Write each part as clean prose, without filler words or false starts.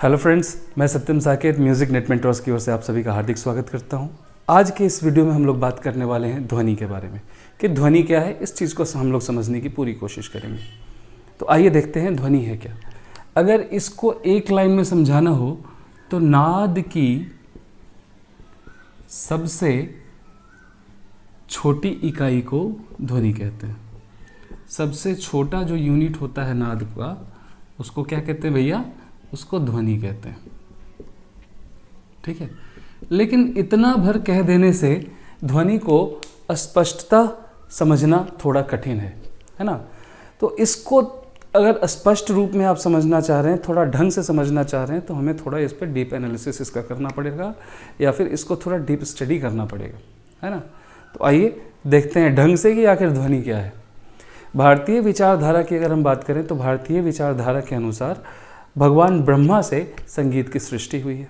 Hello friends, मैं सत्यम Saket music net mentors की ओर से आप सभी का हार्दिक स्वागत करता हूं। आज के इस वीडियो में हम लोग बात करने वाले हैं ध्वनि के बारे में कि ध्वनि क्या है। इस चीज़ को हम लोग समझने की पूरी कोशिश करेंगे। तो आइए देखते हैं ध्वनि है क्या। अगर इसको एक लाइन में समझाना हो तो नाद की सबसे छोटी इकाई को ध्वनि कहते हैं। सबसे छोटा जो यूनिट होता है नाद का, उसको क्या कहते हैं भैया? उसको ध्वनि कहते हैं। ठीक है, लेकिन इतना भर कह देने से ध्वनि को स्पष्टता समझना थोड़ा कठिन है ना। तो इसको अगर स्पष्ट रूप में आप समझना चाह रहे हैं, थोड़ा ढंग से समझना चाह रहे हैं, तो हमें थोड़ा इस पर डीप एनालिसिस इसका करना पड़ेगा या फिर इसको थोड़ा डीप स्टडी करना पड़ेगा, है ना। तो आइए देखते हैं ढंग से कि आखिर ध्वनि क्या है। भारतीय विचारधारा की अगर हम बात करें तो भारतीय विचारधारा के अनुसार भगवान ब्रह्मा से संगीत की सृष्टि हुई है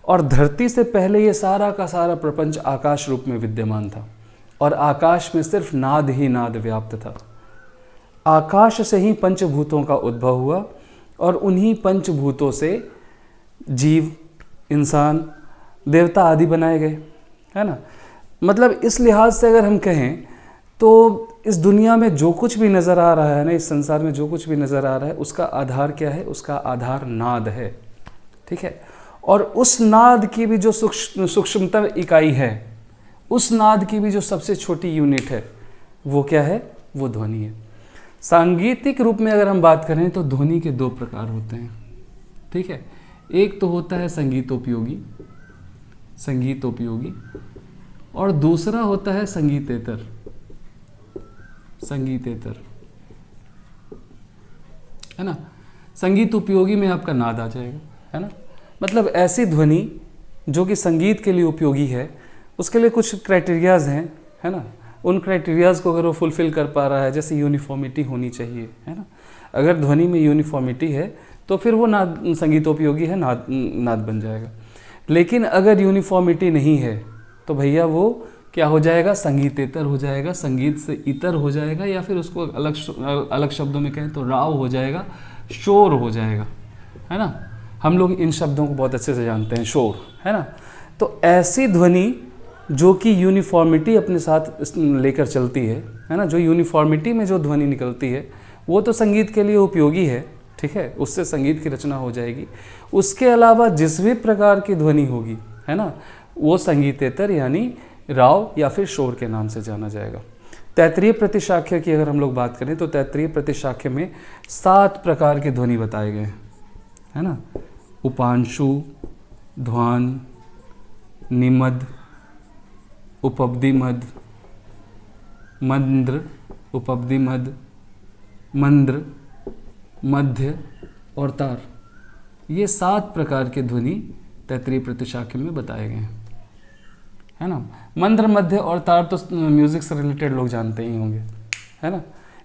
और धरती से पहले ये सारा का सारा प्रपंच आकाश रूप में विद्यमान था और आकाश में सिर्फ नाद ही नाद व्याप्त था। आकाश से ही पंचभूतों का उद्भव हुआ और उन्हीं पंचभूतों से जीव, इंसान, देवता आदि बनाए गए, है ना। मतलब इस लिहाज से अगर हम कहें तो इस दुनिया में जो कुछ भी नज़र आ रहा है ना, इस संसार में जो कुछ भी नज़र आ रहा है, उसका आधार क्या है? उसका आधार नाद है। ठीक है, और उस नाद की भी जो सूक्ष्मतम इकाई है, उस नाद की भी जो सबसे छोटी यूनिट है, वो क्या है? वो ध्वनि है। सांगीतिक रूप में अगर हम बात करें तो ध्वनि के दो प्रकार होते हैं। ठीक है, एक तो होता है संगीतोपयोगी, और दूसरा होता है संगीतेतर। है ना। संगीत उपयोगी में आपका नाद आ जाएगा, है ना। मतलब ऐसी ध्वनि जो कि संगीत के लिए उपयोगी है, उसके लिए कुछ क्राइटेरियाज हैं, है ना। उन क्राइटेरियाज को अगर वो फुलफिल कर पा रहा है, जैसे यूनिफॉर्मिटी होनी चाहिए, है ना। अगर ध्वनि में यूनिफॉर्मिटी है तो फिर वो नाद संगीतोपयोगी है, नाद बन जाएगा। लेकिन अगर यूनिफॉर्मिटी नहीं है तो भैया वो क्या हो जाएगा? संगीतेतर हो जाएगा, संगीत से इतर हो जाएगा, या फिर उसको अलग शब्दों में कहें तो राव हो जाएगा, शोर हो जाएगा, है ना। हम लोग इन शब्दों को बहुत अच्छे से जानते हैं, शोर, है ना। तो ऐसी ध्वनि जो कि यूनिफॉर्मिटी अपने साथ लेकर चलती है ना, जो यूनिफॉर्मिटी में जो ध्वनि निकलती है वो तो संगीत के लिए उपयोगी है। ठीक है, उससे संगीत की रचना हो जाएगी। उसके अलावा जिस भी प्रकार की ध्वनि होगी, है ना, वो संगीतेतर यानी राव या फिर शोर के नाम से जाना जाएगा। तैत्रीय प्रतिशाख्य की अगर हम लोग बात करें तो तैत्रीय प्रतिशाख्य में 7 प्रकार के ध्वनि बताए गए हैं, है ना। उपांशु, ध्वान, निमद, उपब्दिमद, मंद्र, उपब्दिमद, मंद्र, मध्य और तार। ये 7 प्रकार के ध्वनि तैत्रीय प्रतिशाख्य में बताए गए हैं, है ना। मंद्र, मध्य और तार तो म्यूजिक से रिलेटेड लोग जानते ही होंगे, है ना।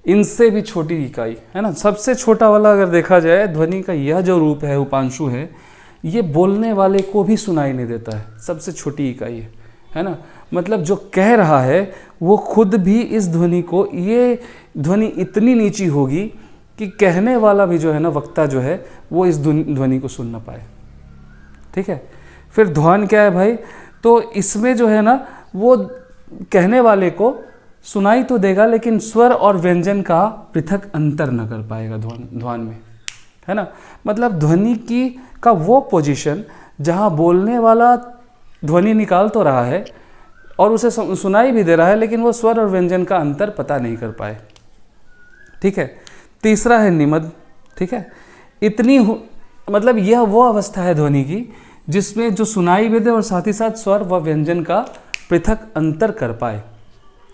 इनसे भी छोटी इकाई, है ना, सबसे छोटा वाला अगर देखा जाए, ध्वनि का यह जो रूप है, उपांशु है, ये बोलने वाले को भी सुनाई नहीं देता है, सबसे छोटी इकाई है ना। मतलब जो कह रहा है वो खुद भी इस ध्वनि को, ये ध्वनि इतनी नीची होगी कि कहने वाला भी जो है ना, वक्ता जो है, वो इस ध्वनि को सुन ना पाए। ठीक है, फिर ध्वान क्या है भाई? तो इसमें जो है ना, वो कहने वाले को सुनाई तो देगा लेकिन स्वर और व्यंजन का पृथक अंतर न कर पाएगा ध्वान में, है ना। मतलब ध्वनि का वो पोजीशन जहाँ बोलने वाला ध्वनि निकाल तो रहा है और उसे सुनाई भी दे रहा है, लेकिन वो स्वर और व्यंजन का अंतर पता नहीं कर पाए। ठीक है, तीसरा है निमद। ठीक है, मतलब यह वो अवस्था है ध्वनि की जिसमें जो सुनाई भी दे और साथ ही साथ स्वर व व्यंजन का पृथक अंतर कर पाए,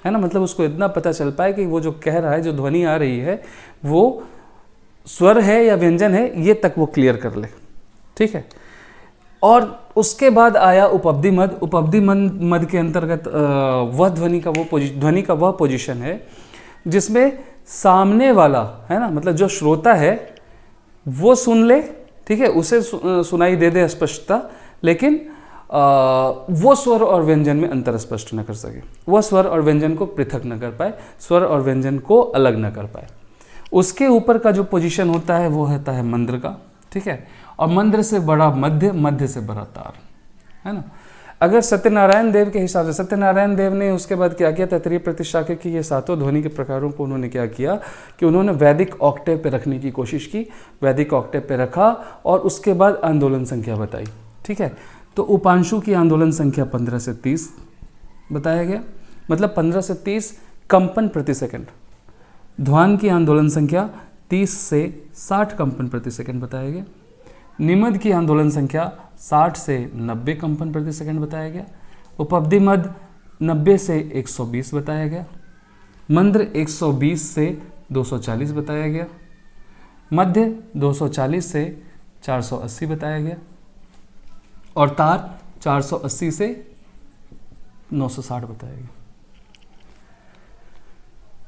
है ना। मतलब उसको इतना पता चल पाए कि वो जो कह रहा है, जो ध्वनि आ रही है, वो स्वर है या व्यंजन है, ये तक वो क्लियर कर ले। ठीक है, और उसके बाद आया उपब्धि मद। उपब्धि मद के अंतर्गत वह ध्वनि का वह पोजीशन है जिसमें सामने वाला, है ना, मतलब जो श्रोता है वो सुन ले, ठीक है, उसे सुनाई दे दे स्पष्टता, लेकिन वो स्वर और व्यंजन में अंतर स्पष्ट न कर सके, वह स्वर और व्यंजन को पृथक न कर पाए, स्वर और व्यंजन को अलग न कर पाए। उसके ऊपर का जो पोजीशन होता है वो होता है मंद्र का, ठीक है। और मंद्र से बड़ा मध्य, मध्य से बड़ा तार, है ना। अगर सत्यनारायण देव के हिसाब से, सत्यनारायण देव ने उसके बाद क्या किया, तैत्तिरीय प्रतिशाख्य की ये सातों ध्वनि के प्रकारों को उन्होंने क्या किया कि उन्होंने वैदिक ऑक्टेव पे रखने की कोशिश की, वैदिक ऑक्टेव पे रखा और उसके बाद आंदोलन संख्या बताई, ठीक है। तो उपांशु की आंदोलन संख्या 15 से 30 बताया गया, मतलब 15 से 30 कंपन प्रति सेकंड। ध्वान की आंदोलन संख्या 30 से 60 कंपन प्रति सेकंड बताया गया। निमद की आंदोलन संख्या 60 से 90 कंपन प्रति सेकंड बताया गया। उपअवधि मद 90 से 120 बताया गया। मंद्र 120 से 240 बताया गया। मध्य 240 से 480 बताया गया और तार 480 से 960 बताया गया।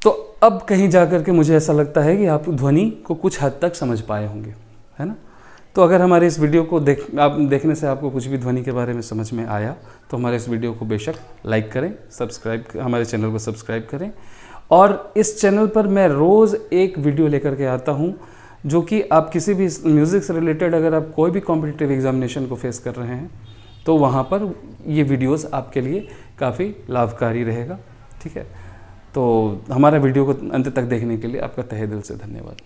तो अब कहीं जाकर के मुझे ऐसा लगता है कि आप ध्वनि को कुछ हद तक समझ पाए होंगे, है ना। तो अगर हमारे इस वीडियो को देखने से आपको कुछ भी ध्वनि के बारे में समझ में आया तो हमारे इस वीडियो को बेशक लाइक करें, हमारे चैनल को सब्सक्राइब करें। और इस चैनल पर मैं रोज़ एक वीडियो लेकर के आता हूं जो कि आप किसी भी म्यूज़िक से रिलेटेड, अगर आप कोई भी कॉम्पिटिटिव एग्जामिनेशन को फेस कर रहे हैं तो वहाँ पर ये वीडियोज़ आपके लिए काफ़ी लाभकारी रहेगा, ठीक है। तो हमारा वीडियो को अंत तक देखने के लिए आपका तहे दिल से धन्यवाद।